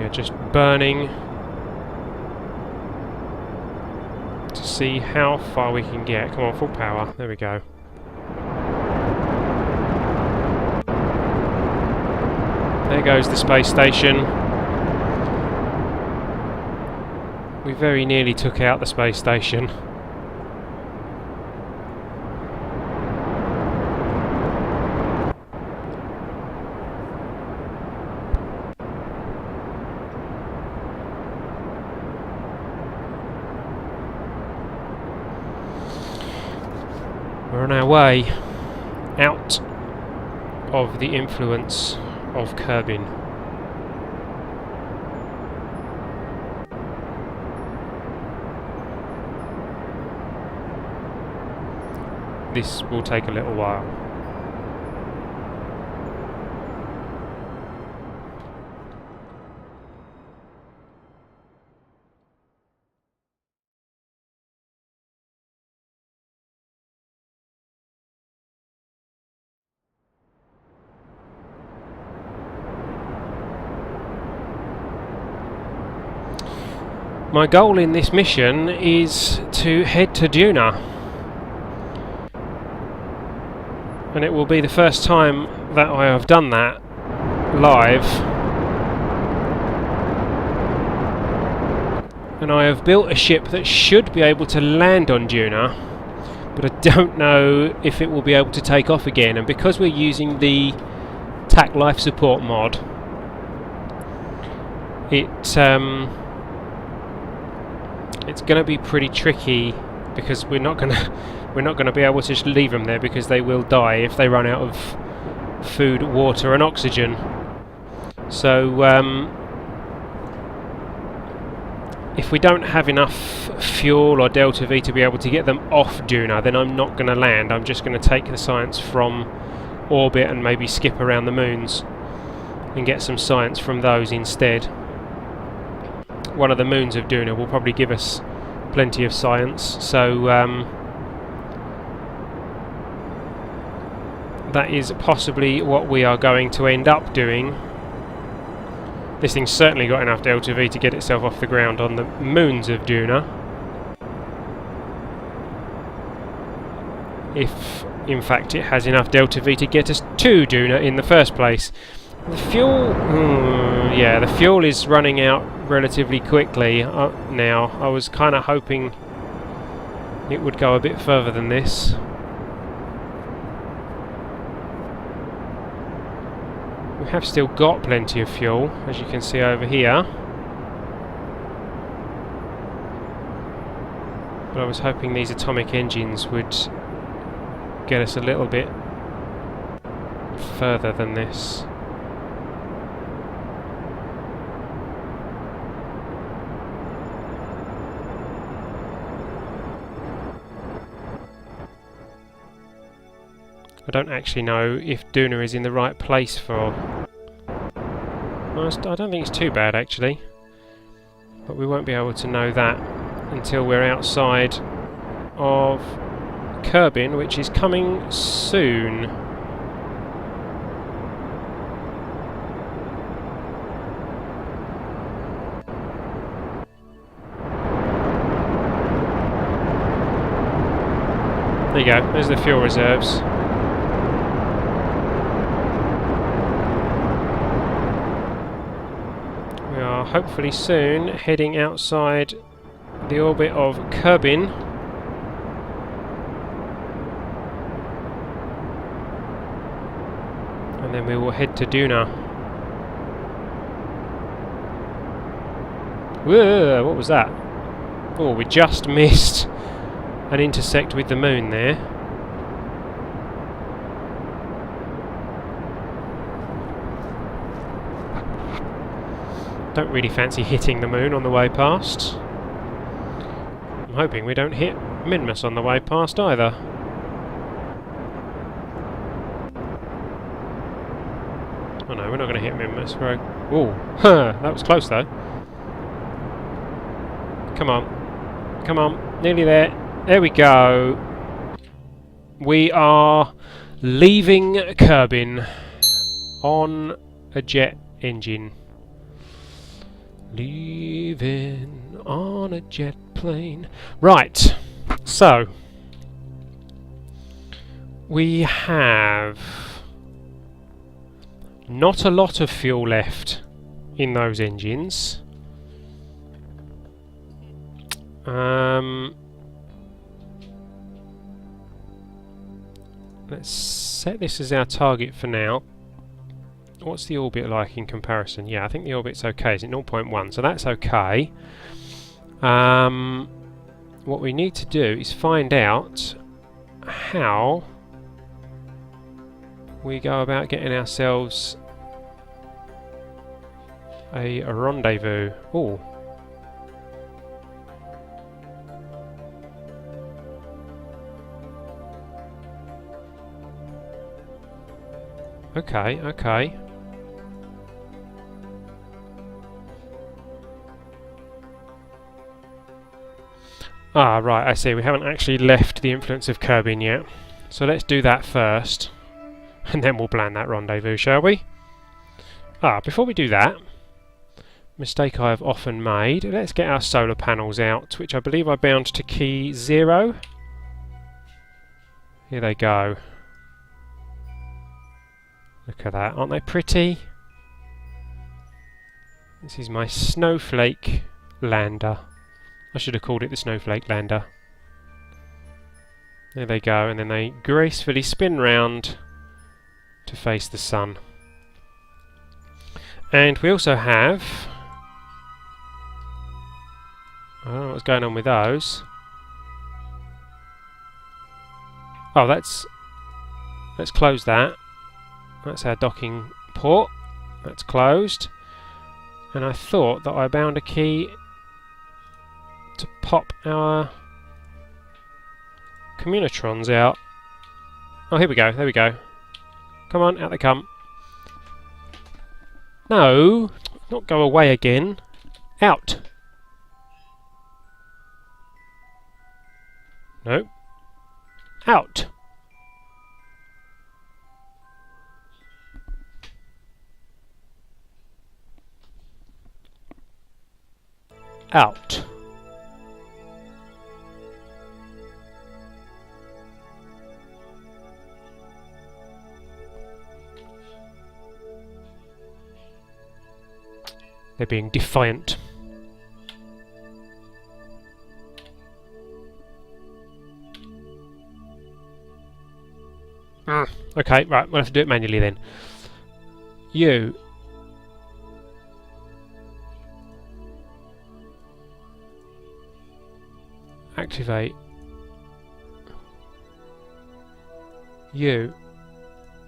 We are just burning to see how far we can get. Come on, full power. There we go. There goes the space station. We very nearly took out the space station. We're on our way out of the influence of Kerbin. This will take a little while. My goal in this mission is to head to Duna, and it will be the first time that I have done that live. And I have built a ship that should be able to land on Duna, but I don't know if it will be able to take off again. And because we're using the TAC life support mod, it's going to be pretty tricky, because we're not going to be able to just leave them there, because they will die if they run out of food, water and oxygen. So if we don't have enough fuel or Delta V to be able to get them off Duna, then I'm not going to land. I'm just going to take the science from orbit and maybe skip around the moons and get some science from those instead. One of the moons of Duna will probably give us plenty of science, so that is possibly what we are going to end up doing. This thing's certainly got enough Delta V to get itself off the ground on the moons of Duna. If, in fact, it has enough Delta V to get us to Duna in the first place. The fuel... yeah, the fuel is running out relatively quickly now. I was kind of hoping it would go a bit further than this. We have still got plenty of fuel, as you can see over here. But I was hoping these atomic engines would get us a little bit further than this. I don't actually know if Duna is in the right place for... I don't think it's too bad actually, but we won't be able to know that until we're outside of Kerbin, which is coming soon. There you go, there's the fuel reserves. Hopefully soon heading outside the orbit of Kerbin. And then we will head to Duna. Whoa, what was that? Oh, we just missed an intersect with the moon there. Don't really fancy hitting the moon on the way past. I'm hoping we don't hit Minmus on the way past either. Oh no, we're not going to hit Minmus. Ooh, that was close though. Come on. Come on. Nearly there. There we go. We are leaving Kerbin on a jet engine. Leaving on a jet plane. Right, so we have not a lot of fuel left in those engines. Let's set this as our target for now. What's the orbit like in comparison? Yeah, I think the orbit's okay. Is it 0.1? So that's okay. What we need to do is find out how we go about getting ourselves a rendezvous. Oh. Okay, okay. Ah, right, I see. We haven't actually left the influence of Kerbin yet. So let's do that first. And then we'll plan that rendezvous, shall we? Ah, before we do that, mistake I have often made, let's get our solar panels out, which I believe are bound to key 0. Here they go. Look at that, aren't they pretty? This is my snowflake lander. I should have called it the snowflake lander. There they go, and then they gracefully spin round to face the sun. And we also have... I don't know what's going on with those. Oh, let's close that. That's our docking port. That's closed. And I thought that I bound a key to pop our communitrons out. Oh, here we go, there we go. Come on, out they come. No, not go away again. Out. No. Out. Out. They're being defiant. Okay, right, we'll have to do it manually then. You. Activate. You.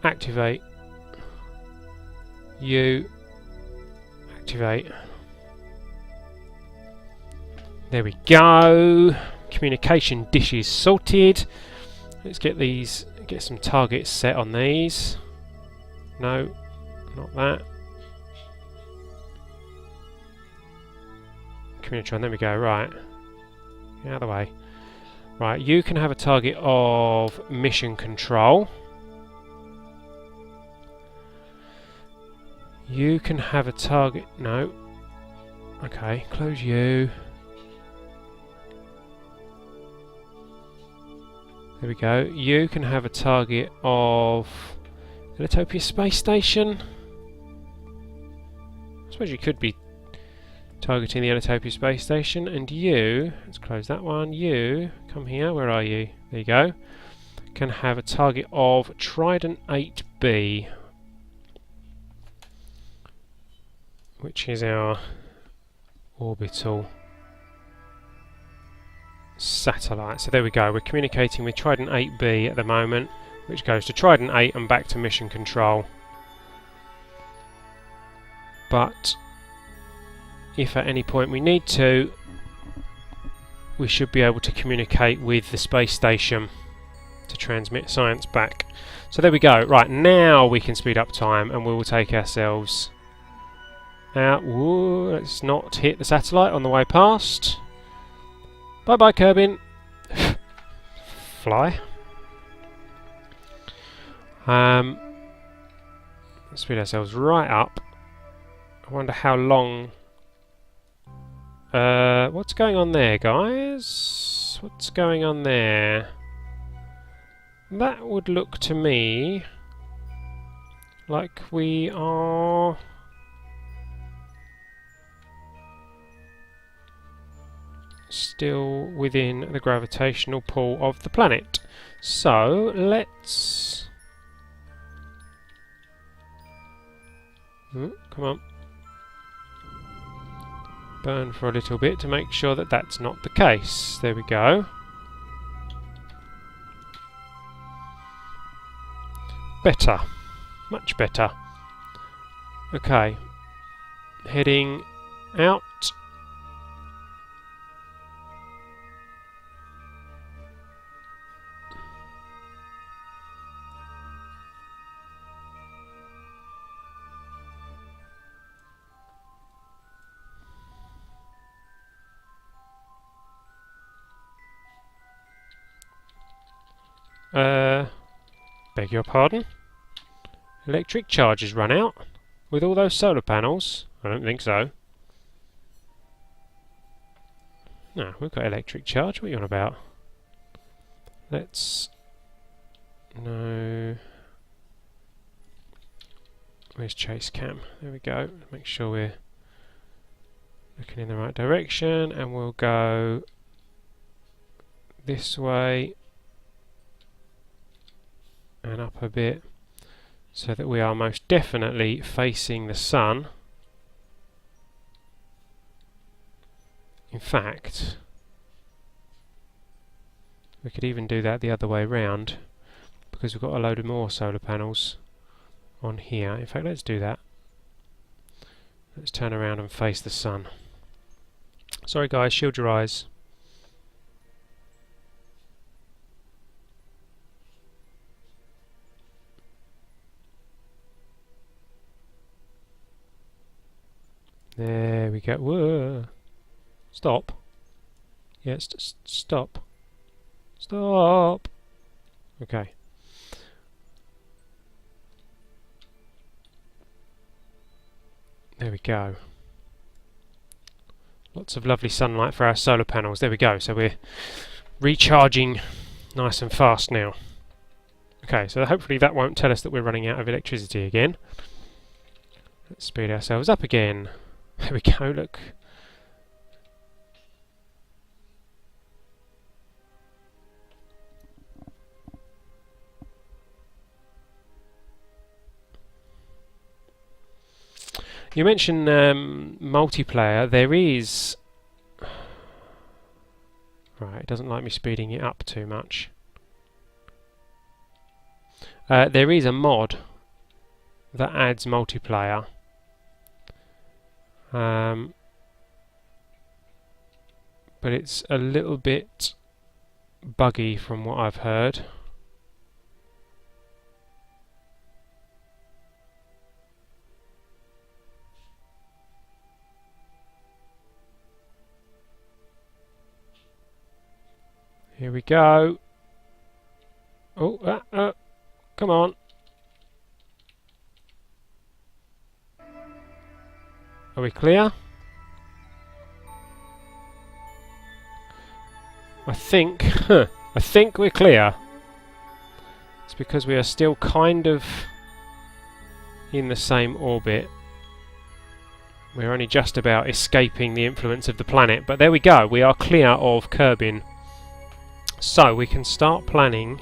Activate. You. Activate. There we go. Communication dishes sorted. Let's get these. Get some targets set on these. No, not that. Communitron. There we go. Right. Get out of the way. Right. You can have a target of mission control. You can have a target... No. Okay, close you. There we go. You can have a target of... Ellitopia Space Station. I suppose you could be targeting the Ellitopia Space Station. And you... Let's close that one. You... Come here. Where are you? There you go. Can have a target of Trident 8B. Which is our orbital satellite. So there we go, we're communicating with Trident 8B at the moment, which goes to Trident 8 and back to mission control. But if at any point we need to, we should be able to communicate with the space station to transmit science back. So there we go. Right, now we can speed up time and we will take ourselves out. Whoa, let's not hit the satellite on the way past. Bye bye, Kerbin. Fly. Let's speed ourselves right up. I wonder how long What's going on there, guys? What's going on there? That would look to me like we are still within the gravitational pull of the planet. So let's... come on. Burn for a little bit to make sure that that's not the case. There we go. Better. Much better. Okay. Heading out. Beg your pardon? Electric charge has run out? With all those solar panels? I don't think so. No, we've got electric charge. What are you on about? Let's... No... Where's Chase Cam? There we go. Make sure we're looking in the right direction, and we'll go this way and up a bit so that we are most definitely facing the sun. In fact, we could even do that the other way round because we've got a load of more solar panels on here. In fact, let's do that. Let's turn around and face the sun. Sorry guys, shield your eyes. There we go. Whoa. Stop. Yes, stop. Stop. Okay. There we go. Lots of lovely sunlight for our solar panels. There we go. So we're recharging nice and fast now. Okay, so hopefully that won't tell us that we're running out of electricity again. Let's speed ourselves up again. There we go, look. You mentioned multiplayer. There is... Right, it doesn't like me speeding it up too much. There is a mod that adds multiplayer. But it's a little bit buggy from what I've heard. Here we go. Oh, come on. Are we clear? I think we're clear. It's because we are still kind of in the same orbit. We're only just about escaping the influence of the planet, but there we go. We are clear of Kerbin. So we can start planning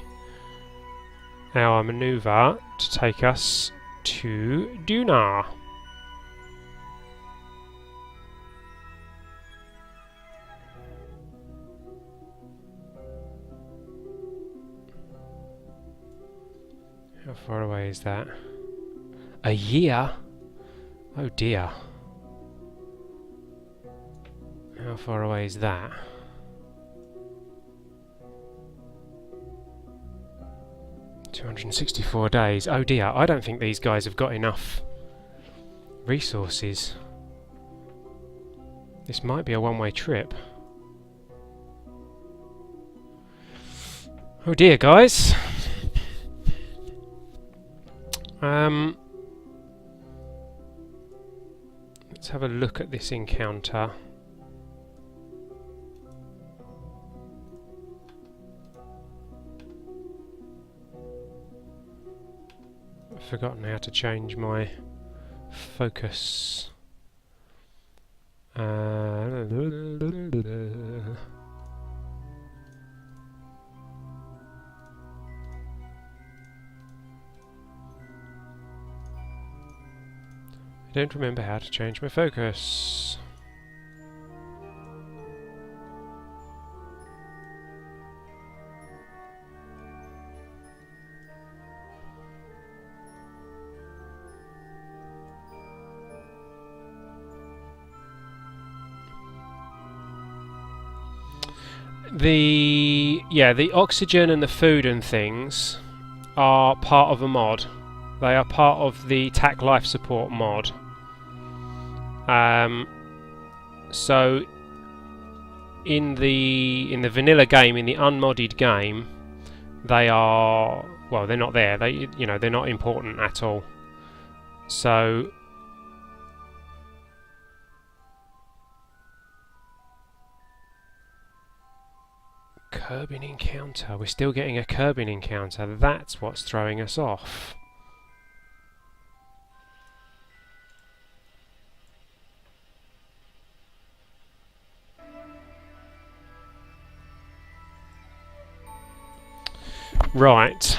our manoeuvre to take us to Duna. How far away is that? A year? Oh dear. How far away is that? $264 days. Oh dear, I don't think these guys have got enough resources. This might be a one-way trip. Oh dear, guys. Let's have a look at this encounter. forgotten how to change my focus. I don't remember how to change my focus. The oxygen and the food and things are part of a mod. They are part of the TAC life support mod. So in the vanilla game, in the unmodded game, they are, well, they're not there. They're not important at all. So Kerbin encounter. We're still getting a Kerbin encounter. That's what's throwing us off. Right.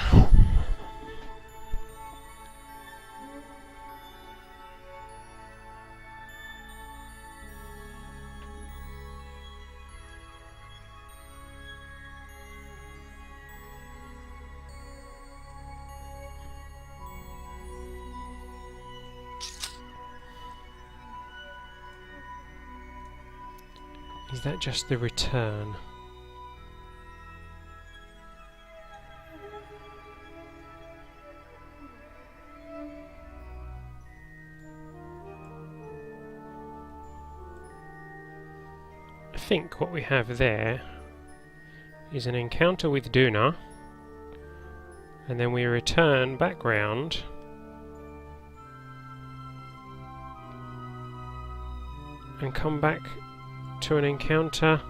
Is that just the return? I think what we have there is an encounter with Duna, and then we return back round and come back to an encounter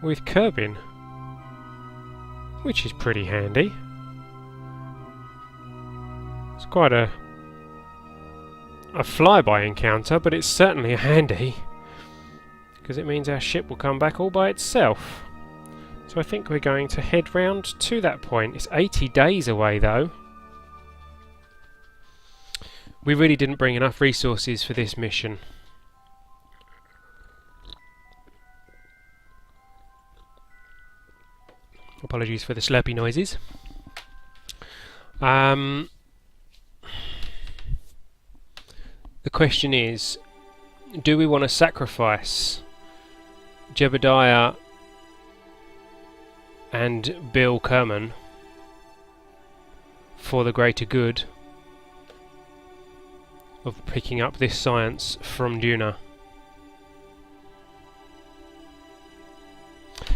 with Kerbin, which is pretty handy. It's quite a flyby encounter, but it's certainly handy, because it means our ship will come back all by itself. So I think we're going to head round to that point. It's 80 days away though. We really didn't bring enough resources for this mission. Apologies for the slurpy noises. The question is, do we want to sacrifice Jebediah and Bill Kerman for the greater good of picking up this science from Duna?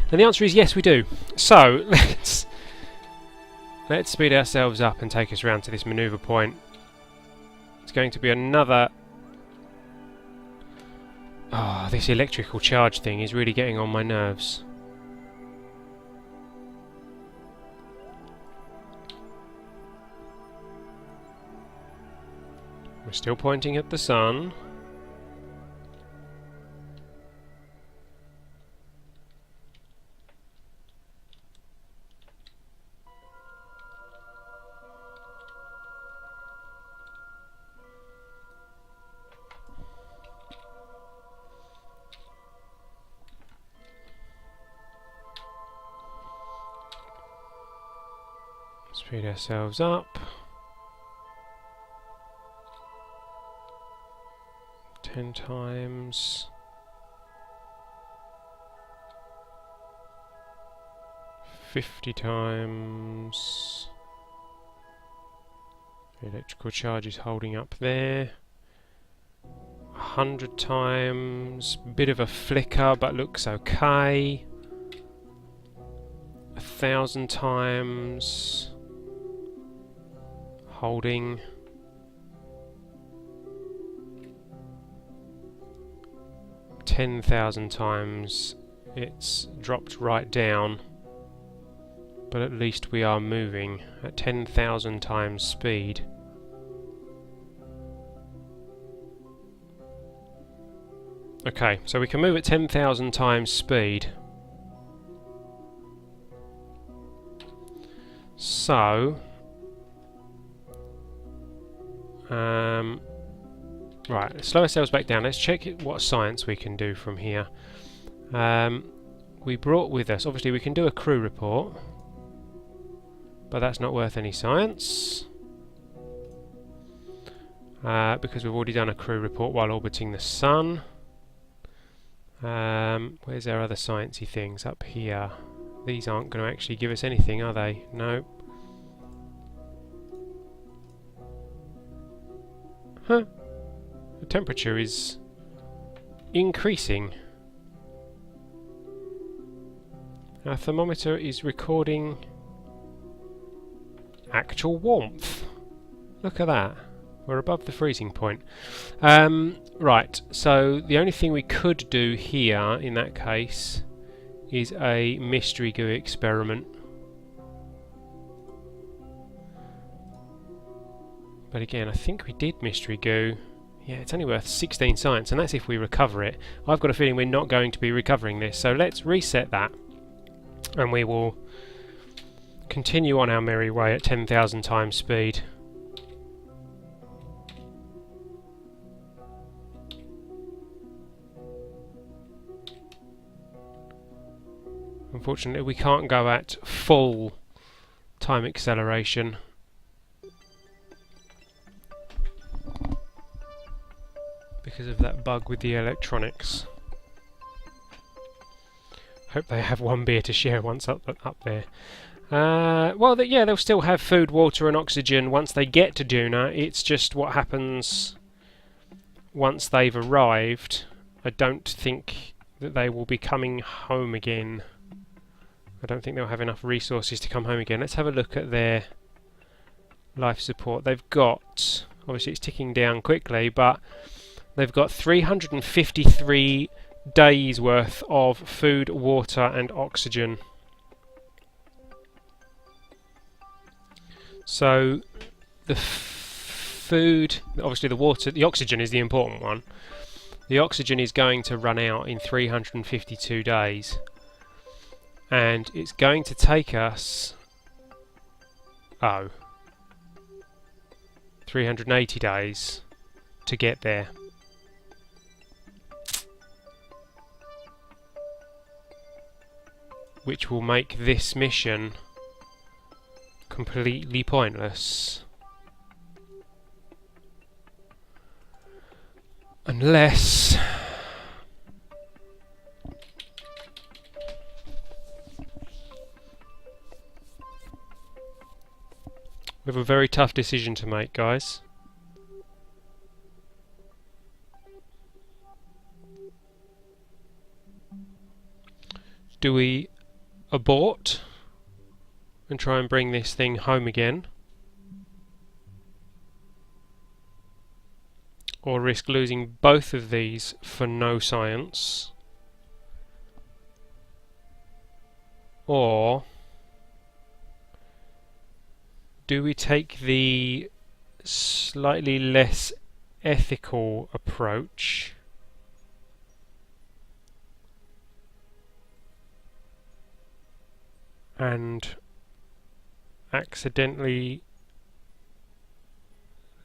And the answer is yes, we do. So let's speed ourselves up and take us round to this manoeuvre point. It's going to be another... Oh, this electrical charge thing is really getting on my nerves. We're still pointing at the sun. Speed ourselves up. 10 times. 50 times. The electrical charge is holding up there. 100 times. Bit of a flicker, but looks okay. 1,000 times. Holding. 10,000 times. It's dropped right down. But at least we are moving at 10,000 times speed. Okay, so we can move at 10,000 times speed. So, right, let's slow ourselves back down. Let's check what science we can do from here. We brought with us, obviously we can do a crew report, but that's not worth any science. Because we've already done a crew report while orbiting the Sun. Where's our other sciencey things? Up here. These aren't going to actually give us anything, are they? No. Huh. The temperature is increasing. Our thermometer is recording actual warmth. Look at that. We're above the freezing point. Right, so the only thing we could do here in that case is a mystery goo experiment. But again, I think we did mystery goo. Yeah, it's only worth 16 science, and that's if we recover it. I've got a feeling we're not going to be recovering this, so let's reset that, and we will continue on our merry way at 10,000 times speed. Unfortunately, we can't go at full time acceleration. Because of that bug with the electronics. Hope they have one beer to share once up there. Well, yeah, they'll still have food, water and oxygen once they get to Duna. It's just what happens once they've arrived. I don't think that they will be coming home again. I don't think they'll have enough resources to come home again. Let's have a look at their life support. They've got, obviously it's ticking down quickly, but they've got 353 days worth of food, water and oxygen. So the food, obviously the water, the oxygen is the important one. The oxygen is going to run out in 352 days. And it's going to take us 380 days to get there. Which will make this mission completely pointless. Unless we have a very tough decision to make, guys. Do we abort and try and bring this thing home again? Or risk losing both of these for no science? Or do we take the slightly less ethical approach and accidentally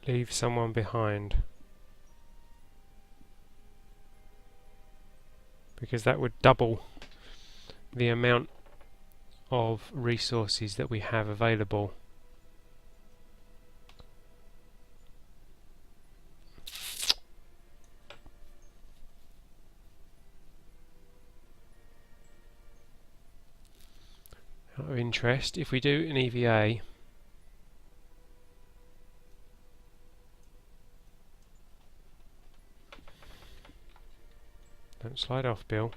leave someone behind? Because that would double the amount of resources that we have available. Out of interest, if we do an EVA, don't slide off, Bill.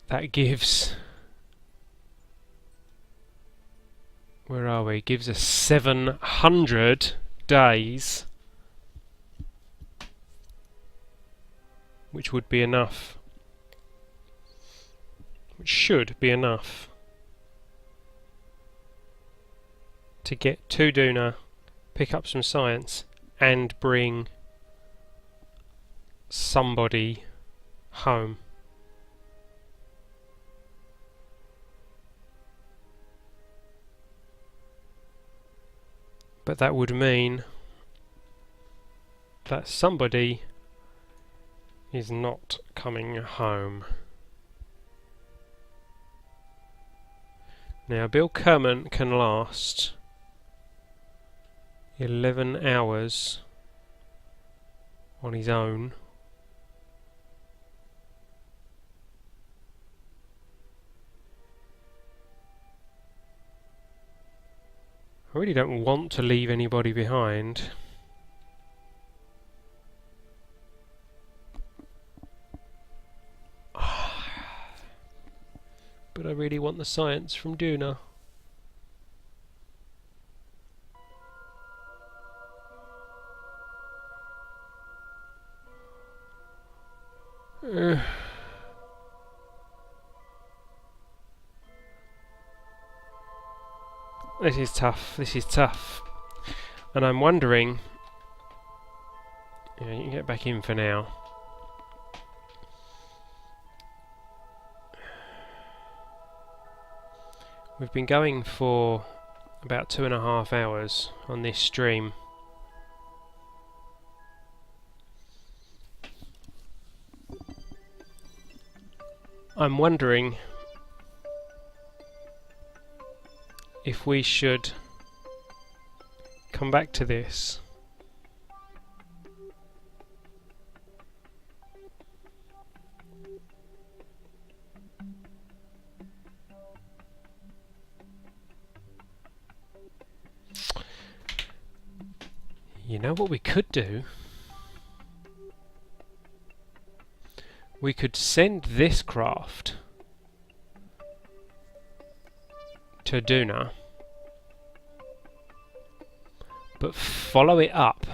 That gives, where are we? Gives us 700 days, which would be enough which should be enough to get to Duna, pick up some science, and bring somebody home. But that would mean that somebody is not coming home. Now, Bill Kerman can last 11 hours on his own. I really don't want to leave anybody behind. But I really want the science from Duna. This is tough, this is tough. And I'm wondering... Yeah, you can get back in for now. We've been going for about 2.5 hours on this stream. I'm wondering if we should come back to this. You know what we could do? We could send this craft to Duna, but follow it up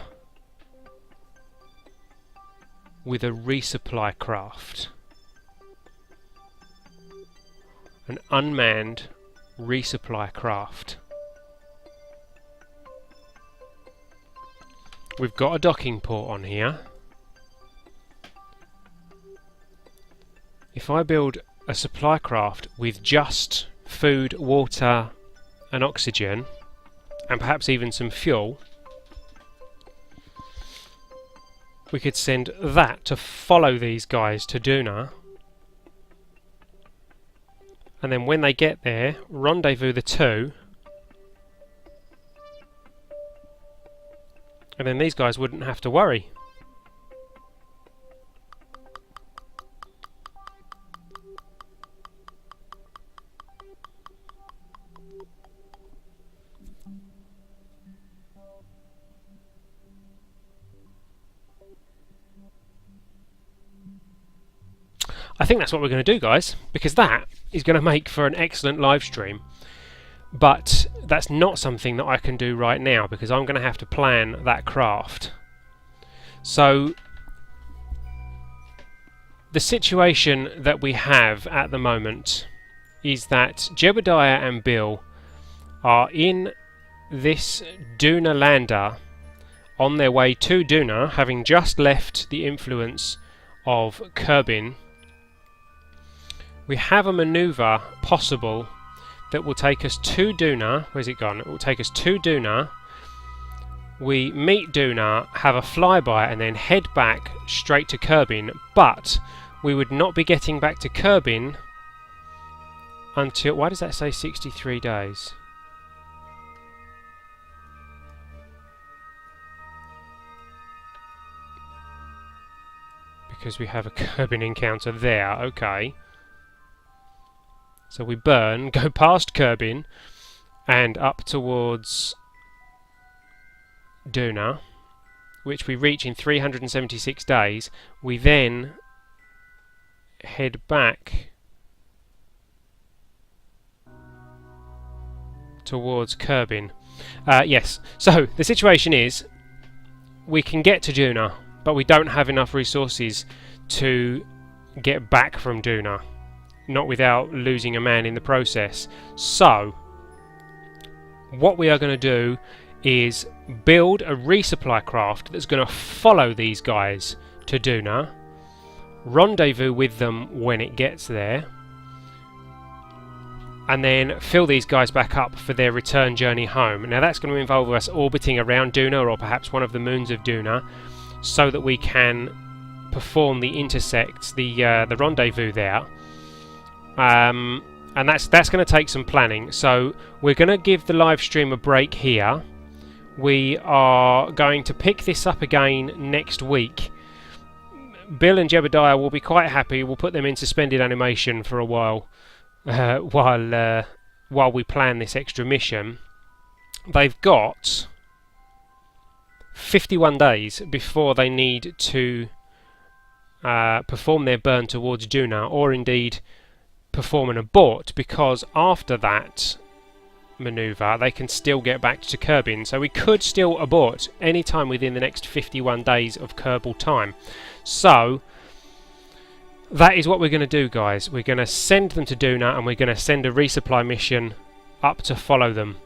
with a resupply craft. An unmanned resupply craft. We've got a docking port on here. If I build a supply craft with just food, water and oxygen, and perhaps even some fuel, we could send that to follow these guys to Duna, and then when they get there, rendezvous the two, and then these guys wouldn't have to worry. I think that's what we're going to do, guys, because that is going to make for an excellent live stream. But that's not something that I can do right now, because I'm going to have to plan that craft. So the situation that we have at the moment is that Jebediah and Bill are in this Duna lander on their way to Duna, having just left the influence of Kerbin. We have a manoeuvre possible that will take us to Duna. Where's it gone? It will take us to Duna. We meet Duna, have a flyby, and then head back straight to Kerbin. But we would not be getting back to Kerbin until... Why does that say 63 days? Because we have a Kerbin encounter there. Okay. So we burn, go past Kerbin, and up towards Duna, which we reach in 376 days. We then head back towards Kerbin. Yes, so the situation is we can get to Duna, but we don't have enough resources to get back from Duna. not without losing a man in the process. So what we are going to do is build a resupply craft that's going to follow these guys to Duna, rendezvous with them when it gets there, and then fill these guys back up for their return journey home. Now that's going to involve us orbiting around Duna, or perhaps one of the moons of Duna, so that we can perform the intersect, the rendezvous there. And that's going to take some planning. So we're going to give the live stream a break here. We are going to pick this up again next week. Bill and Jebediah will be quite happy. We'll put them in suspended animation for a while. While we plan this extra mission. They've got 51 days before they need to perform their burn towards Duna, or indeed perform an abort, because after that manoeuvre they can still get back to Kerbin. So we could still abort any time within the next 51 days of Kerbal time. So that is what we're going to do, guys. We're going to send them to Duna, and we're going to send a resupply mission up to follow them.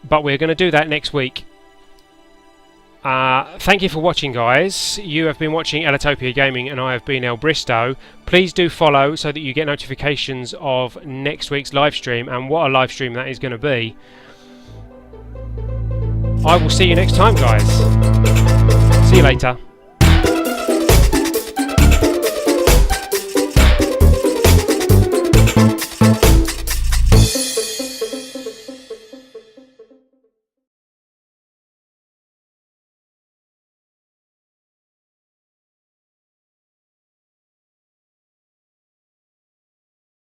But we're going to do that next week. Thank you for watching, guys. You have been watching Ellitopia Gaming, and I have been El Bristow. Please do follow so that you get notifications of next week's live stream, and what a live stream that is going to be. I will see you next time, guys. See you later.